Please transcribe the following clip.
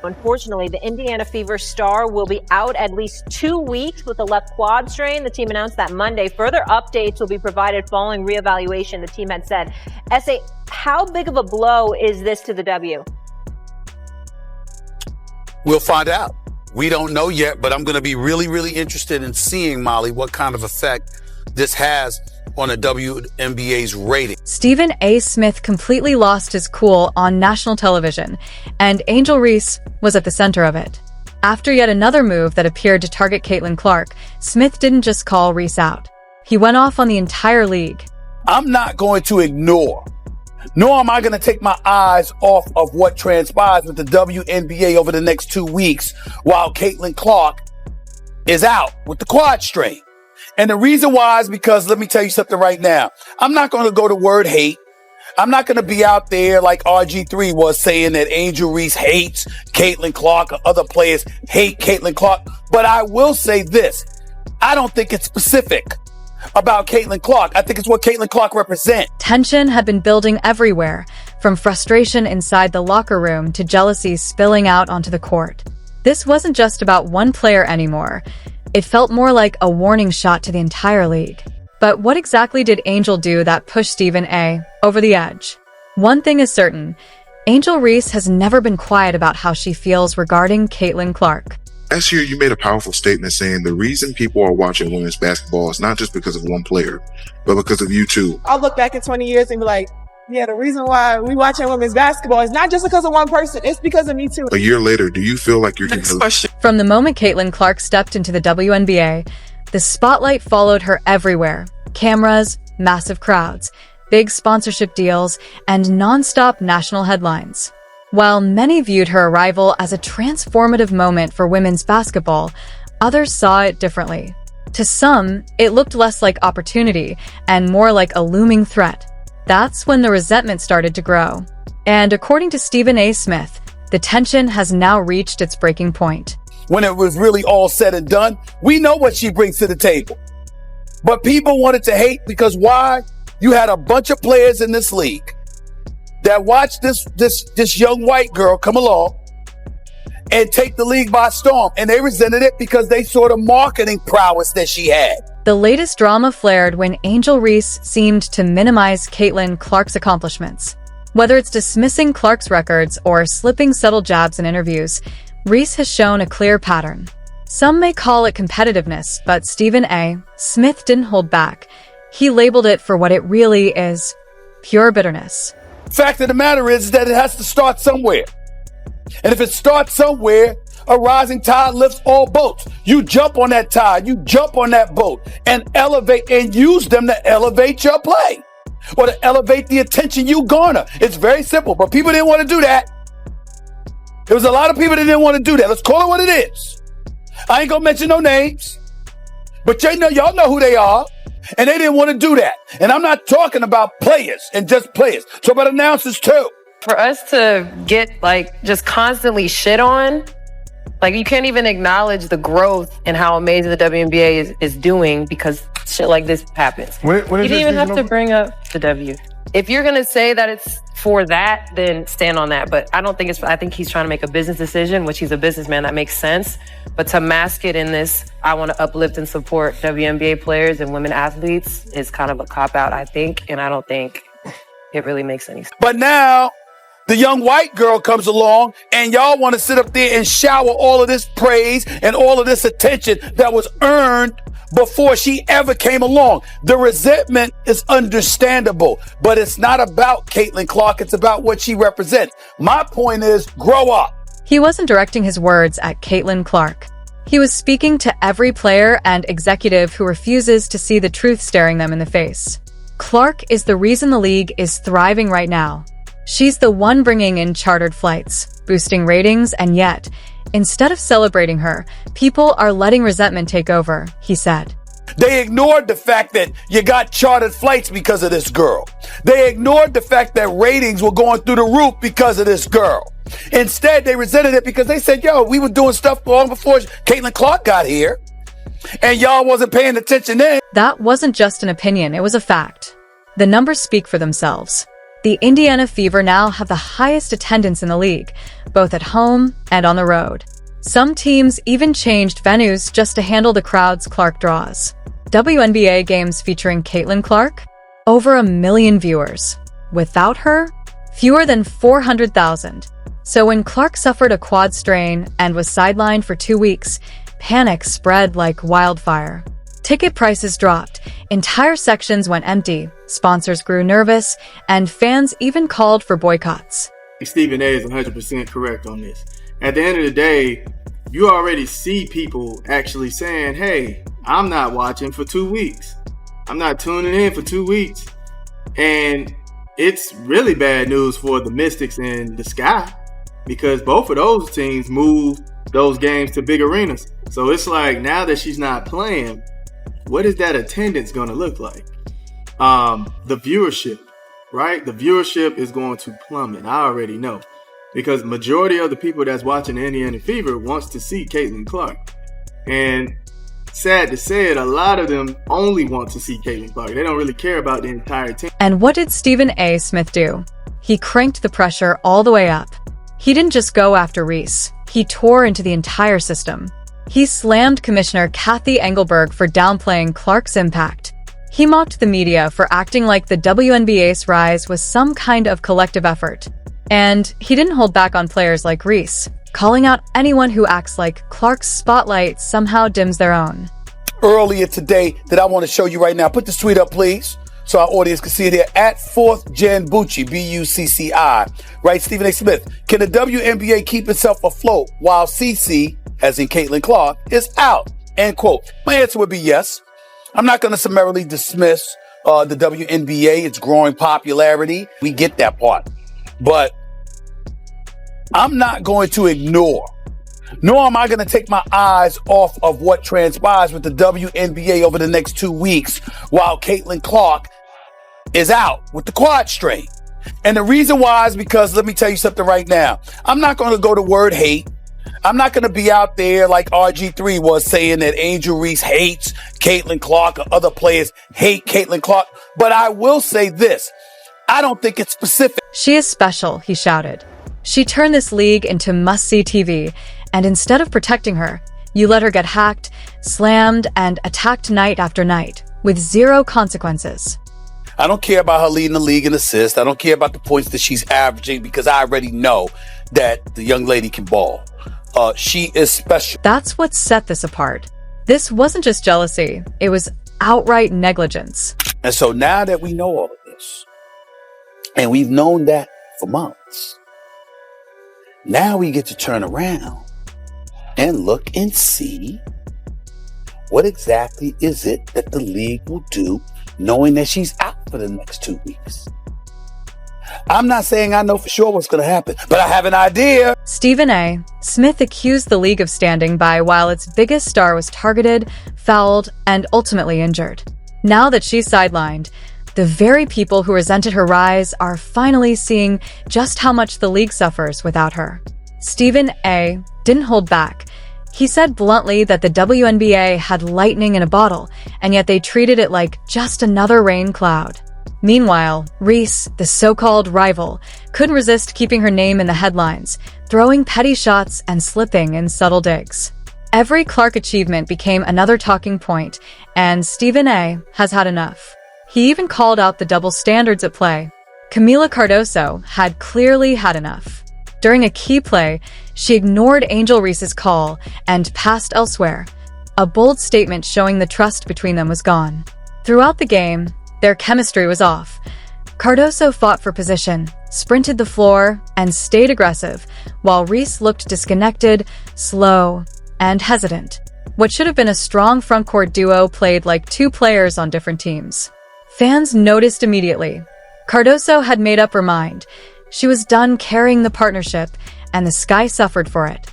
Unfortunately, the Indiana Fever star will be out at least 2 weeks with a left quad strain. The team announced that Monday. Further updates will be provided following reevaluation, the team had said. SA, how big of a blow is this to the W? We'll find out. We don't know yet, but I'm going to be really, really interested in seeing, Molly, what kind of effect this has on the WNBA's rating. Stephen A. Smith completely lost his cool on national television, and Angel Reese was at the center of it. After yet another move that appeared to target Caitlin Clark, Smith didn't just call Reese out. He went off on the entire league. I'm not going to ignore, nor am I going to take my eyes off of what transpires with the WNBA over the next 2 weeks while Caitlin Clark is out with the quad strain. And the reason why is because, let me tell you something right now. I'm not going to go to word hate. I'm not going to be out there like RG3 was saying that Angel Reese hates Caitlin Clark or other players hate Caitlin Clark. But I will say this. I don't think it's specific about Caitlin Clark. I think it's what Caitlin Clark represents. Tension had been building everywhere, from frustration inside the locker room to jealousy spilling out onto the court. This wasn't just about one player anymore. It felt more like a warning shot to the entire league. But what exactly did Angel do that pushed Stephen A. over the edge? One thing is certain, Angel Reese has never been quiet about how she feels regarding Caitlin Clark. Last year, you made a powerful statement saying the reason people are watching women's basketball is not just because of one player, but because of you too. I'll look back in 20 years and be like, yeah, the reason why we watching women's basketball is not just because of one person, it's because of me too. A year later, do you feel like you're From the moment Caitlin Clark stepped into the WNBA, the spotlight followed her everywhere. Cameras, massive crowds, big sponsorship deals, and non-stop national headlines. While many viewed her arrival as a transformative moment for women's basketball, others saw it differently. To some, it looked less like opportunity and more like a looming threat. That's when the resentment started to grow. And according to Stephen A. Smith, the tension has now reached its breaking point. When it was really all said and done, we know what she brings to the table. But people wanted to hate because why? You had a bunch of players in this league that watched this young white girl come along and take the league by storm. And they resented it because they saw the marketing prowess that she had. The latest drama flared when Angel Reese seemed to minimize Caitlin Clark's accomplishments. Whether it's dismissing Clark's records or slipping subtle jabs in interviews, Reese has shown a clear pattern. Some may call it competitiveness, but Stephen A. Smith didn't hold back. He labeled it for what it really is: pure bitterness. Fact of the matter is that it has to start somewhere. And if it starts somewhere, a rising tide lifts all boats. You jump on that tide, you jump on that boat and elevate and use them to elevate your play or to elevate the attention you garner. It's very simple, but people didn't want to do that. There was a lot of people that didn't want to do that. Let's call it what it is. I ain't gonna mention no names, but y'all know who they are. And they didn't want to do that. And I'm not talking about players and just players. So about announcers too. For us to get just constantly shit on, you can't even acknowledge the growth and how amazing the WNBA is doing because shit like this happens. You didn't even have to bring up the W. If you're going to say that it's for that, then stand on that. But I don't think I think he's trying to make a business decision, which he's a businessman. That makes sense. But to mask it in this, I want to uplift and support WNBA players and women athletes is kind of a cop-out, I think. And I don't think it really makes any sense. But now the young white girl comes along and y'all want to sit up there and shower all of this praise and all of this attention that was earned before she ever came along. The resentment is understandable, but it's not about Caitlin Clark. It's about what she represents. My point is, grow up. He wasn't directing his words at Caitlin Clark. He was speaking to every player and executive who refuses to see the truth staring them in the face. Clark is the reason the league is thriving right now. She's the one bringing in chartered flights, boosting ratings, and yet, instead of celebrating her, people are letting resentment take over, he said. They ignored the fact that you got chartered flights because of this girl. They ignored the fact that ratings were going through the roof because of this girl. Instead, they resented it because they said, yo, we were doing stuff long before Caitlin Clark got here, and y'all wasn't paying attention then. That wasn't just an opinion, it was a fact. The numbers speak for themselves. The Indiana Fever now have the highest attendance in the league, both at home and on the road. Some teams even changed venues just to handle the crowds Clark draws. WNBA games featuring Caitlin Clark? Over 1 million viewers. Without her? Fewer than 400,000. So when Clark suffered a quad strain and was sidelined for 2 weeks, panic spread like wildfire. Ticket prices dropped, entire sections went empty, sponsors grew nervous, and fans even called for boycotts. Stephen A is 100% correct on this. At the end of the day, you already see people actually saying, hey, I'm not watching for 2 weeks. I'm not tuning in for 2 weeks. And it's really bad news for the Mystics and the Sky, because both of those teams moved those games to big arenas. So it's like, now that she's not playing, what is that attendance going to look like? The viewership, right? The viewership is going to plummet. I already know, because majority of the people that's watching the Indiana Fever wants to see Caitlin Clark. And sad to say it, a lot of them only want to see Caitlin Clark. They don't really care about the entire team. And what did Stephen A. Smith do? He cranked the pressure all the way up. He didn't just go after Reese. He tore into the entire system. He slammed Commissioner Kathy Engelberg for downplaying Clark's impact. He mocked the media for acting like the WNBA's rise was some kind of collective effort. And he didn't hold back on players like Reese, calling out anyone who acts like Clark's spotlight somehow dims their own. Earlier today that I want to show you right now. Put this tweet up, please, so our audience can see it here. At 4th Gen Bucci, B-U-C-C-I, right? Stephen A. Smith. Can the WNBA keep itself afloat while CC, as in Caitlin Clark, is out? End quote. My answer would be yes. I'm not going to summarily dismiss the WNBA, its growing popularity. We get that part. But I'm not going to ignore, nor am I going to take my eyes off of what transpires with the WNBA over the next 2 weeks while Caitlin Clark is out with the quad strain. And the reason why is because, let me tell you something right now. I'm not going to go to word hate. I'm not going to be out there like RG3 was saying that Angel Reese hates Caitlin Clark or other players hate Caitlin Clark. But I will say this. I don't think it's specific. She is special, he shouted. She turned this league into must-see TV, and instead of protecting her, you let her get hacked, slammed, and attacked night after night, with zero consequences. I don't care about her leading the league in assists. I don't care about the points that she's averaging, because I already know that the young lady can ball. She is special. That's what set this apart. This wasn't just jealousy. It was outright negligence. And so now that we know all of this, and we've known that for months, now we get to turn around and look and see what exactly is it that the league will do knowing that she's out for the next 2 weeks. I'm not saying I know for sure what's going to happen, but I have an idea. Stephen A. Smith accused the league of standing by while its biggest star was targeted, fouled, and ultimately injured. Now that she's sidelined, the very people who resented her rise are finally seeing just how much the league suffers without her. Stephen A. didn't hold back. He said bluntly that the WNBA had lightning in a bottle, and yet they treated it like just another rain cloud. Meanwhile, Reese, the so-called rival, couldn't resist keeping her name in the headlines, throwing petty shots and slipping in subtle digs. Every Clark achievement became another talking point, and Stephen A. has had enough. He even called out the double standards at play. Camila Cardoso had clearly had enough. During a key play, she ignored Angel Reese's call and passed elsewhere. A bold statement showing the trust between them was gone. Throughout the game, their chemistry was off. Cardoso fought for position, sprinted the floor, and stayed aggressive, while Reese looked disconnected, slow, and hesitant. What should have been a strong frontcourt duo played like two players on different teams. Fans noticed immediately. Cardoso had made up her mind. She was done carrying the partnership, and the Sky suffered for it.